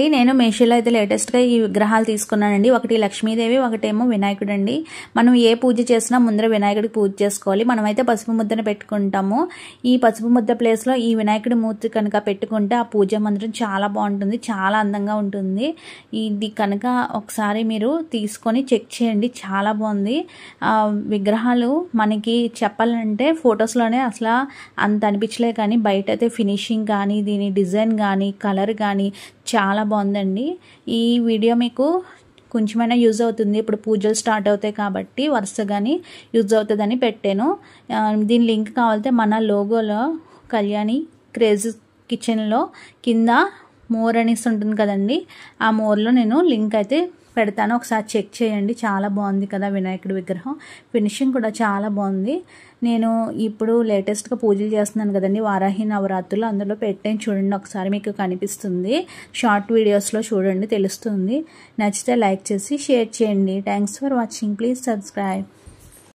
నేను మీషోలో అయితే లేటెస్ట్గా ఈ విగ్రహాలు తీసుకున్నానండి. ఒకటి లక్ష్మీదేవి, ఒకటేమో వినాయకుడు అండి. మనం ఏ పూజ చేసినా ముందర వినాయకుడికి పూజ చేసుకోవాలి. మనమైతే పసుపు ముద్దను పెట్టుకుంటాము. ఈ పసుపు ముద్ద ప్లేస్లో ఈ వినాయకుడి మూర్తి కనుక పెట్టుకుంటే ఆ పూజ మందిరం చాలా బాగుంటుంది, చాలా అందంగా ఉంటుంది. ఇది కనుక ఒకసారి మీరు తీసుకొని చెక్ చేయండి, చాలా బాగుంది. విగ్రహాలు మనకి చెప్పాలంటే ఫొటోస్లోనే అసలు అంత అనిపించలే, కానీ బయట అయితే ఫినిషింగ్ కానీ, దీని డిజైన్ కానీ, కలర్ కానీ చాలా బాగుందండి. ఈ వీడియో మీకు కొంచెమైనా యూజ్ అవుతుంది. ఇప్పుడు పూజలు స్టార్ట్ అవుతాయి కాబట్టి వరుసగాని యూజ్ అవుతుందని పెట్టాను. దీని లింక్ కావాలంటే మన లోగోలో కళ్యాణి క్రేజీ కిచెన్లో కింద మోర్ అనేసి ఉంటుంది కదండి, ఆ మోర్లో నేను లింక్ అయితే పెడతాను. ఒకసారి చెక్ చేయండి. చాలా బాగుంది కదా వినాయకుడి విగ్రహం. ఫినిషింగ్ కూడా చాలా బాగుంది. నేను ఇప్పుడు లేటెస్ట్గా పూజలు చేస్తున్నాను కదండి, వారాహి నవరాత్రులు, అందులో పెట్టాను చూడండి. ఒకసారి మీకు కనిపిస్తుంది, షార్ట్ వీడియోస్లో చూడండి, తెలుస్తుంది. నచ్చితే లైక్ చేసి షేర్ చేయండి. Thanks for watching. Please subscribe.